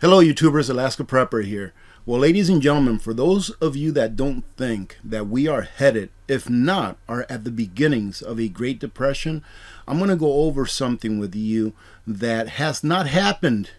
Hello YouTubers, Alaska Prepper here. Well, ladies and gentlemen, for those of you that don't think that we are headed, if not are at the beginnings of a Great Depression, I'm going to go over something with you that has not happened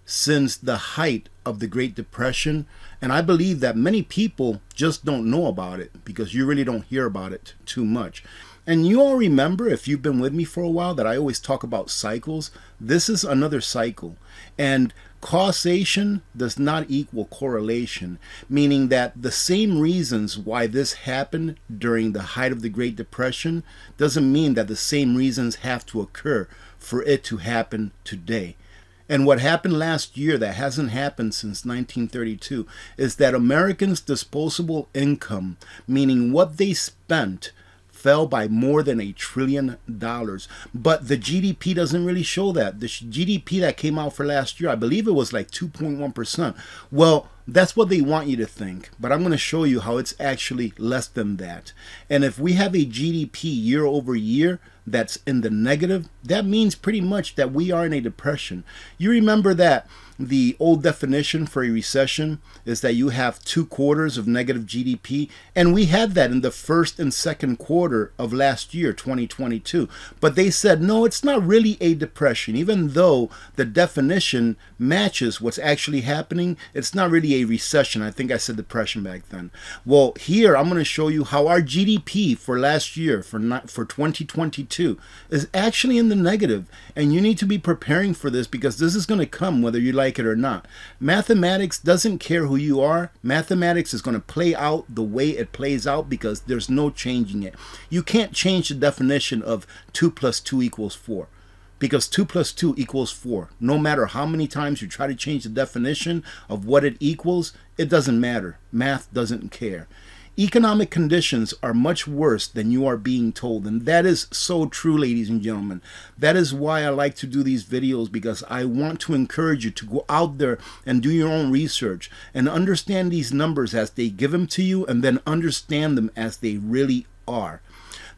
since the height of the Great Depression, and I believe that many people just don't know about it because you really don't hear about it too much. And you all remember, if you've been with me for a while, that I always talk about cycles. This is another cycle. And causation does not equal correlation, meaning that the same reasons why this happened during the height of the Great Depression doesn't mean that the same reasons have to occur for it to happen today. And what happened last year that hasn't happened since 1932 is that Americans' disposable income, meaning what they spent, fell by more than $1 trillion. But the GDP doesn't really show that. The GDP that came out for last year, I believe it was like 2.1%. Well, that's what they want you to think. But I'm going to show you how it's actually less than that. And if we have a GDP year over year that's in the negative, that means pretty much that we are in a depression. You remember that the old definition for a recession is that you have 2 quarters of negative GDP, and we had that in the first and second quarter of last year, 2022. But they said, no, it's not really a depression. Even though the definition matches what's actually happening, it's not really a recession. I think I said depression back then. Well, here I'm going to show you how our GDP for last year, for 2022, is actually in the negative. And you need to be preparing for this because this is going to come whether you like it or not. Mathematics doesn't care who you are. Mathematics is going to play out the way it plays out because there's no changing it. You can't change the definition of 2 plus 2 equals 4 because 2 plus 2 equals 4. No matter how many times you try to change the definition of what it equals, it doesn't matter. Math doesn't care. Economic conditions are much worse than you are being told, and that is so true, ladies and gentlemen. That is why I like to do these videos, because I want to encourage you to go out there and do your own research and understand these numbers as they give them to you, and then understand them as they really are.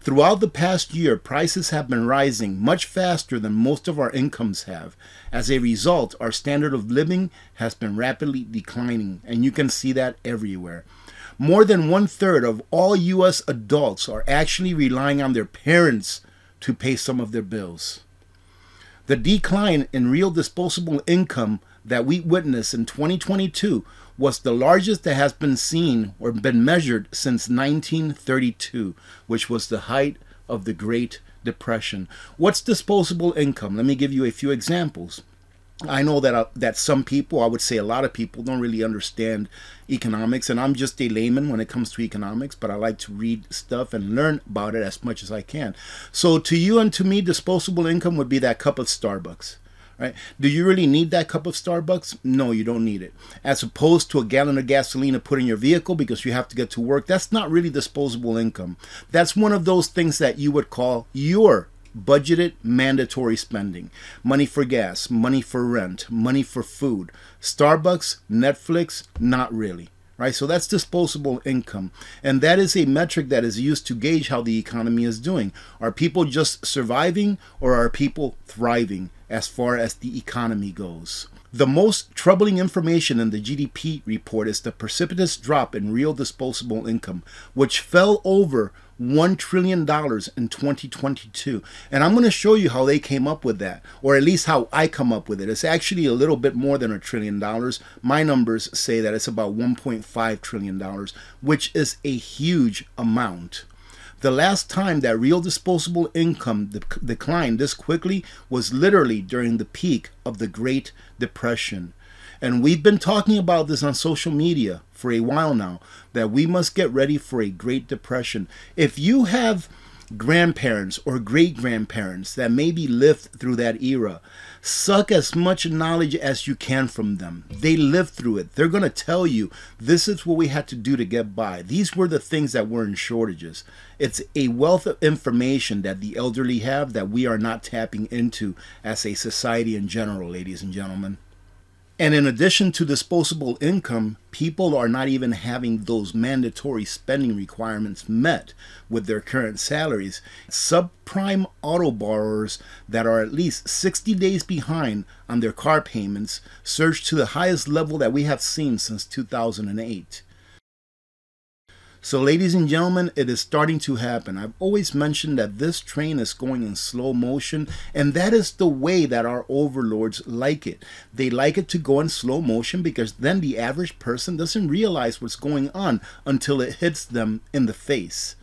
Throughout the past year, prices have been rising much faster than most of our incomes have. As a result, our standard of living has been rapidly declining, and you can see that everywhere. More than 1/3 of all U.S. adults are actually relying on their parents to pay some of their bills. The decline in real disposable income that we witnessed in 2022 was the largest that has been seen or been measured since 1932, which was the height of the Great Depression. What's disposable income? Let me give you a few examples. I know that some people, I would say a lot of people, don't really understand economics, and I'm just a layman when it comes to economics, but I like to read stuff and learn about it as much as I can. So to you and to me, disposable income would be that cup of Starbucks, right? Do you really need that cup of Starbucks? No, you don't need it. As opposed to a gallon of gasoline to put in your vehicle because you have to get to work, that's not really disposable income. That's one of those things that you would call your budgeted mandatory spending. Money for gas, money for rent, money for food. Starbucks, Netflix, not really. Right? So that's disposable income. And that is a metric that is used to gauge how the economy is doing. Are people just surviving, or are people thriving as far as the economy goes? The most troubling information in the GDP report is the precipitous drop in real disposable income, which fell over $1 trillion in 2022. And I'm going to show you how they came up with that, or at least how I come up with it. It's actually a little bit more than $1 trillion. My numbers say that it's about $1.5 trillion, which is a huge amount. The last time that real disposable income declined this quickly was literally during the peak of the Great Depression. And we've been talking about this on social media for a while now, that we must get ready for a Great Depression. If you have grandparents or great-grandparents that maybe lived through that era, suck as much knowledge as you can from them. They lived through it. They're going to tell you, this is what we had to do to get by. These were the things that were in shortages. It's a wealth of information that the elderly have that we are not tapping into as a society in general, ladies and gentlemen. And in addition to disposable income, people are not even having those mandatory spending requirements met with their current salaries. Subprime auto borrowers that are at least 60 days behind on their car payments surged to the highest level that we have seen since 2008. So ladies and gentlemen, it is starting to happen. I've always mentioned that this train is going in slow motion, and that is the way that our overlords like it. They like it to go in slow motion because then the average person doesn't realize what's going on until it hits them in the face.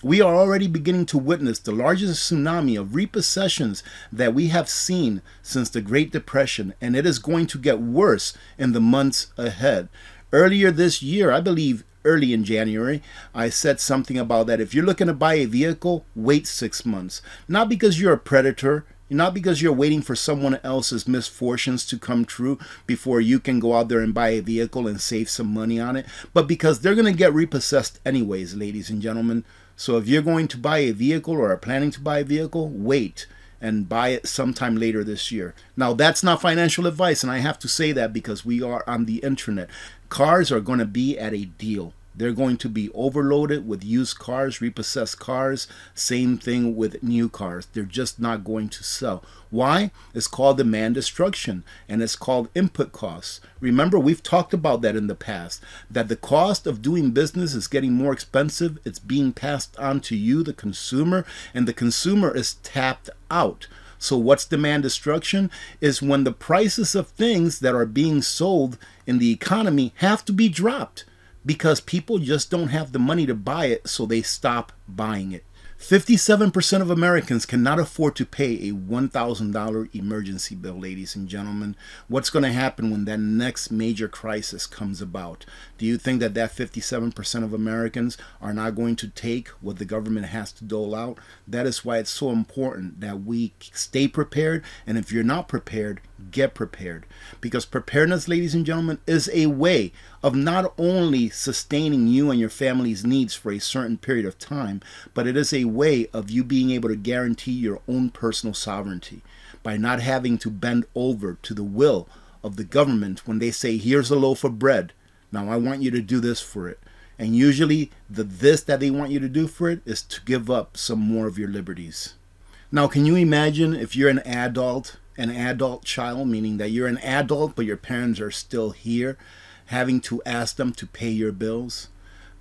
We are already beginning to witness the largest tsunami of repossessions that we have seen since the Great Depression, and it is going to get worse in the months ahead. Earlier this year, I believe early in January, I said something about that. If you're looking to buy a vehicle, wait 6 months. Not because you're a predator, not because you're waiting for someone else's misfortunes to come true before you can go out there and buy a vehicle and save some money on it, but because they're going to get repossessed anyways, ladies and gentlemen. So if you're going to buy a vehicle or are planning to buy a vehicle, wait and buy it sometime later this year. Now, that's not financial advice, and I have to say that because we are on the internet. Cars are going to be at a deal. They're going to be overloaded with used cars, repossessed cars. Same thing with new cars. They're just not going to sell. Why? It's called demand destruction, and it's called input costs. Remember, we've talked about that in the past, that the cost of doing business is getting more expensive. It's being passed on to you, the consumer, and the consumer is tapped out. So what's demand destruction? Is when the prices of things that are being sold in the economy have to be dropped because people just don't have the money to buy it, so they stop buying it. 57% of Americans cannot afford to pay a $1,000 emergency bill, ladies and gentlemen. What's going to happen when that next major crisis comes about? Do you think that 57% of Americans are not going to take what the government has to dole out? That is why it's so important that we stay prepared, and if you're not prepared, get prepared. Because preparedness, ladies and gentlemen, is a way of not only sustaining you and your family's needs for a certain period of time, but it is a way of you being able to guarantee your own personal sovereignty by not having to bend over to the will of the government when they say, here's a loaf of bread. Now I want you to do this for it. And usually the this that they want you to do for it is to give up some more of your liberties. Now, can you imagine if you're an adult child, meaning that you're an adult but your parents are still here, having to ask them to pay your bills?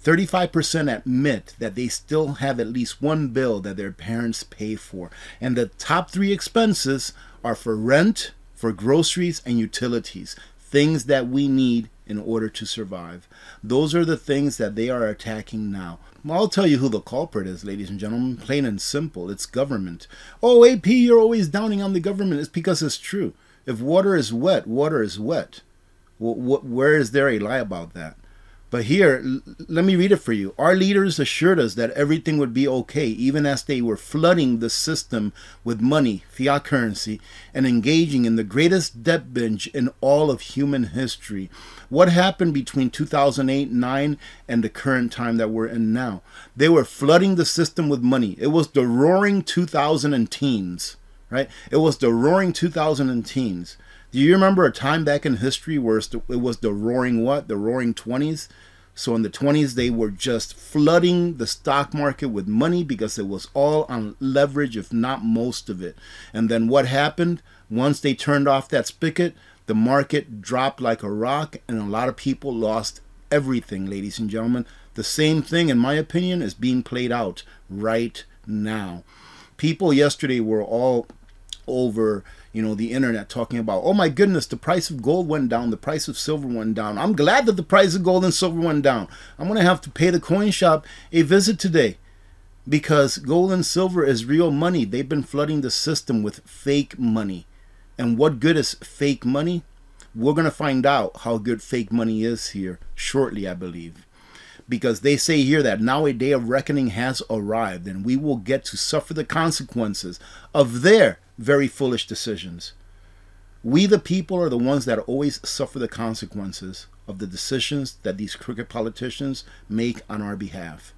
35% admit that they still have at least one bill that their parents pay for. And the top 3 expenses are for rent, for groceries, and utilities. Things that we need in order to survive. Those are the things that they are attacking now. Well, I'll tell you who the culprit is, ladies and gentlemen. Plain and simple. It's government. Oh, AP, you're always downing on the government. It's because it's true. If water is wet, water is wet. Where is there a lie about that? But here, let me read it for you. Our leaders assured us that everything would be okay, even as they were flooding the system with money, fiat currency, and engaging in the greatest debt binge in all of human history. What happened between 2008-9 and the current time that we're in now? They were flooding the system with money. It was the roaring 2000 teens, right? It was the roaring 2000 teens. Do you remember a time back in history where it was the roaring what? The roaring 20s? So in the 20s, they were just flooding the stock market with money because it was all on leverage, if not most of it. And then what happened? Once they turned off that spigot, the market dropped like a rock, and a lot of people lost everything, ladies and gentlemen. The same thing, in my opinion, is being played out right now. People yesterday were all over the internet talking about, oh my goodness, the price of gold went down, the price of silver went down. I'm glad that the price of gold and silver went down. I'm going to have to pay the coin shop a visit today because gold and silver is real money. They've been flooding the system with fake money. And what good is fake money? We're going to find out how good fake money is here shortly, I believe. Because they say here that now a day of reckoning has arrived, and we will get to suffer the consequences of their very foolish decisions. We, the people, are the ones that always suffer the consequences of the decisions that these crooked politicians make on our behalf.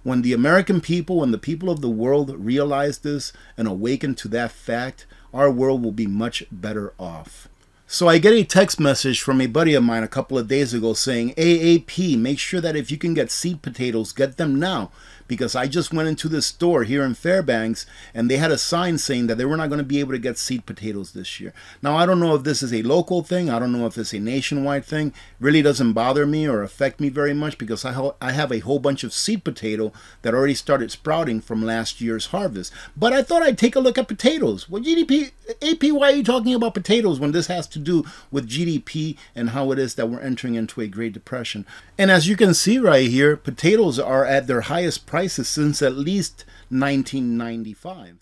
When the American people and the people of the world realize this and awaken to that fact, our world will be much better off. So I get a text message from a buddy of mine a couple of days ago saying, AAP, make sure that if you can get seed potatoes, get them now. Because I just went into this store here in Fairbanks and they had a sign saying that they were not going to be able to get seed potatoes this year. Now, I don't know if this is a local thing. I don't know if it's a nationwide thing. Really doesn't bother me or affect me very much because I have a whole bunch of seed potato that already started sprouting from last year's harvest. But I thought I'd take a look at potatoes. Well, AP, why are you talking about potatoes when this has to do with GDP and how it is that we're entering into a Great Depression? And as you can see right here, potatoes are at their highest prices since at least 1995.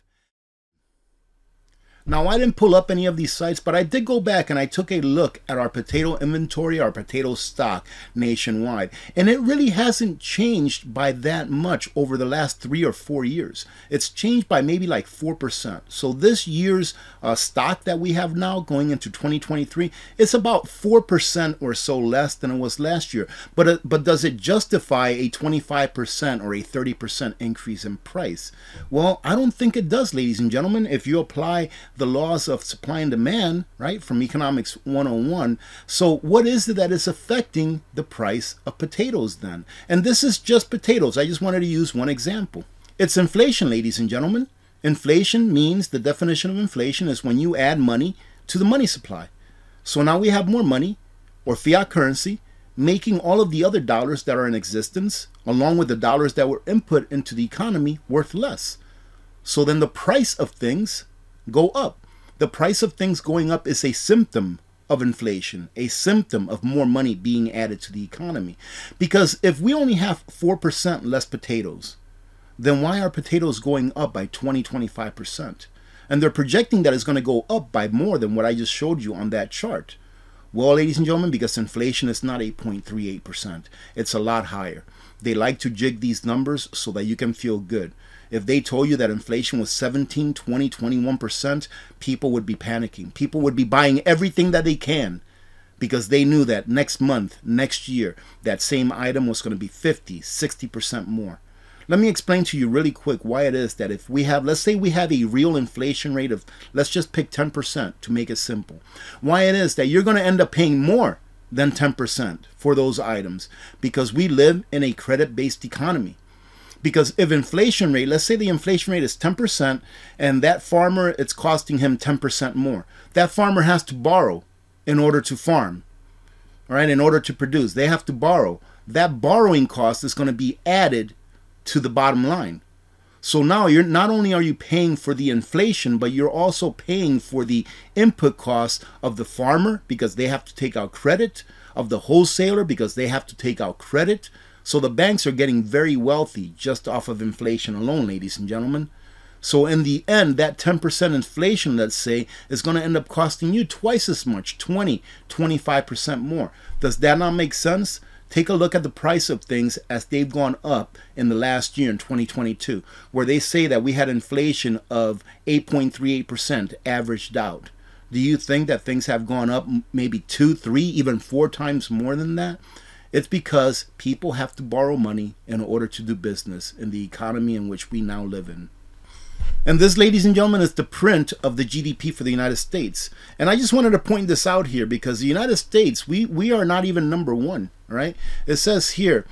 Now, I didn't pull up any of these sites, but I did go back and I took a look at our potato inventory, our potato stock nationwide. And it really hasn't changed by that much over the last 3 or 4 years. It's changed by maybe like 4%. So this year's stock that we have now going into 2023, it's about 4% or so less than it was last year. But does it justify a 25% or a 30% increase in price? Well, I don't think it does, ladies and gentlemen. If you apply the laws of supply and demand, right, from Economics 101. So what is it that is affecting the price of potatoes then? And this is just potatoes. I just wanted to use one example. It's inflation, ladies and gentlemen. Inflation means, the definition of inflation is when you add money to the money supply. So now we have more money, or fiat currency, making all of the other dollars that are in existence, along with the dollars that were input into the economy, worth less. So then the price of things go up. The price of things going up is a symptom of inflation, a symptom of more money being added to the economy. Because if we only have 4% less potatoes, then why are potatoes going up by 20-25%? And they're projecting that it's going to go up by more than what I just showed you on that chart. Well, ladies and gentlemen, because inflation is not 8.38%, it's a lot higher. They like to jig these numbers so that you can feel good. If they told you that inflation was 17, 20, 21%, people would be panicking. People would be buying everything that they can because they knew that next month, next year, that same item was going to be 50, 60% more. Let me explain to you really quick why it is that if we have, let's say we have a real inflation rate of, let's just pick 10% to make it simple. Why it is that you're going to end up paying more than 10% for those items because we live in a credit-based economy. Because if inflation rate, let's say the inflation rate is 10% and that farmer, it's costing him 10% more. That farmer has to borrow in order to farm, all right, in order to produce. They have to borrow. That borrowing cost is going to be added to the bottom line. So now you're not only are you paying for the inflation, but you're also paying for the input costs of the farmer because they have to take out credit, of the wholesaler because they have to take out credit. So the banks are getting very wealthy just off of inflation alone, ladies and gentlemen. So in the end, that 10% inflation, let's say, is going to end up costing you twice as much, 20, 25% more. Does that not make sense? Take a look at the price of things as they've gone up in the last year in 2022, where they say that we had inflation of 8.38% averaged out. Do you think that things have gone up maybe 2, 3, even 4 times more than that? It's because people have to borrow money in order to do business in the economy in which we now live in. And this, ladies and gentlemen, is the print of the GDP for the United States. And I just wanted to point this out here because the United States, we are not even number one, right? It says here,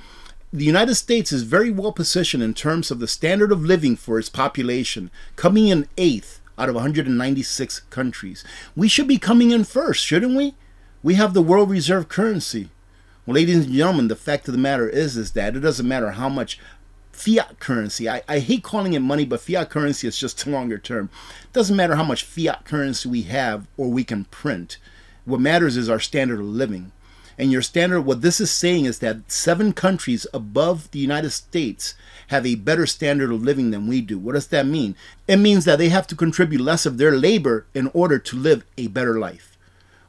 the United States is very well positioned in terms of the standard of living for its population, coming in 8th out of 196 countries. We should be coming in first, shouldn't we? We have the world reserve currency. Well, ladies and gentlemen, the fact of the matter is that it doesn't matter how much fiat currency, I hate calling it money, but fiat currency is just a longer term. It doesn't matter how much fiat currency we have or we can print. What matters is our standard of living. And your standard, what this is saying is that 7 countries above the United States have a better standard of living than we do. What does that mean? It means that they have to contribute less of their labor in order to live a better life.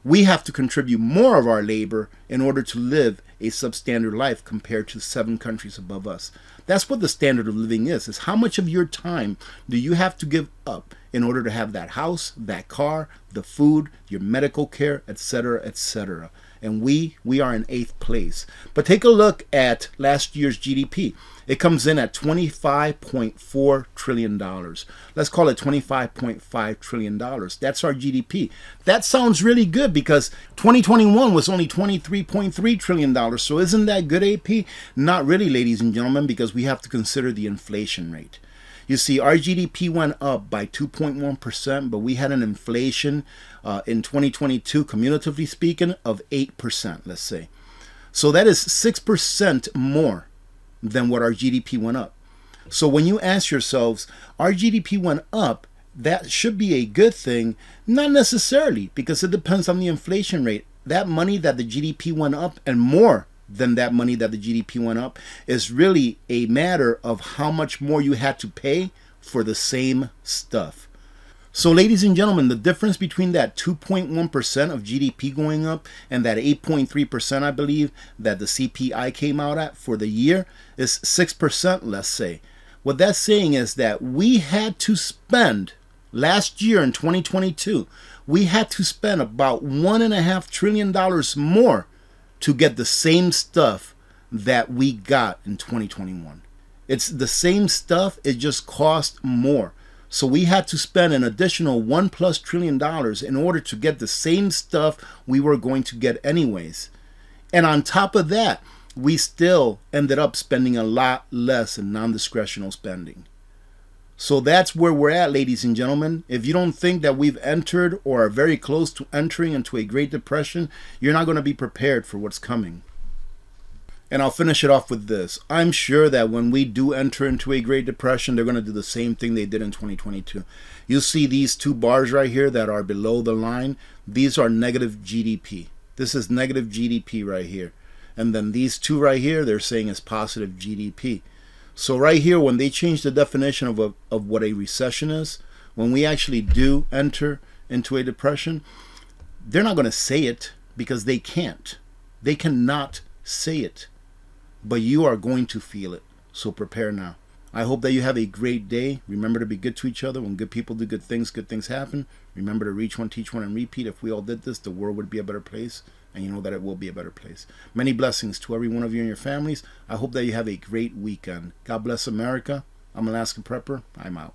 We have to contribute more of our labor in order to live a substandard life compared to 7 countries above us. That's what the standard of living is how much of your time do you have to give up in order to have that house, that car, the food, your medical care, etc., etc. And we are in 8th place. But take a look at last year's GDP. It comes in at $25.4 trillion. Let's call it $25.5 trillion. That's our GDP. That sounds really good because 2021 was only $23.3 trillion. So isn't that good, AP? Not really, ladies and gentlemen, because we have to consider the inflation rate. You see, our GDP went up by 2.1%, but we had an inflation in 2022, cumulatively speaking, of 8%, let's say. So that is 6% more than what our GDP went up. So when you ask yourselves, our GDP went up, that should be a good thing? Not necessarily, because it depends on the inflation rate. That money that the GDP went up and more than that money that the GDP went up is really a matter of how much more you had to pay for the same stuff. So ladies and gentlemen, the difference between that 2.1% of GDP going up and that 8.3%, I believe, that the CPI came out at for the year is 6%, let's say. What that's saying is that we had to spend, last year in 2022, we had to spend about $1.5 trillion more to get the same stuff that we got in 2021. It's the same stuff, it just cost more. So we had to spend an additional $1+ trillion in order to get the same stuff we were going to get anyways. And on top of that, we still ended up spending a lot less in non-discretional spending. So that's where we're at, ladies and gentlemen. If you don't think that we've entered or are very close to entering into a Great Depression, you're not going to be prepared for what's coming. And I'll finish it off with this. I'm sure that when we do enter into a Great Depression, they're going to do the same thing they did in 2022. You see these two bars right here that are below the line. These are negative GDP. This is negative GDP right here. And then these two right here, they're saying is positive GDP. So right here, when they change the definition of what a recession is, when we actually do enter into a depression, they're not going to say it because they can't. They cannot say it. But you are going to feel it. So prepare now. I hope that you have a great day. Remember to be good to each other. When good people do good things happen. Remember to reach one, teach one, and repeat. If we all did this, the world would be a better place. And you know that it will be a better place. Many blessings to every one of you and your families. I hope that you have a great weekend. God bless America. I'm Alaska Prepper. I'm out.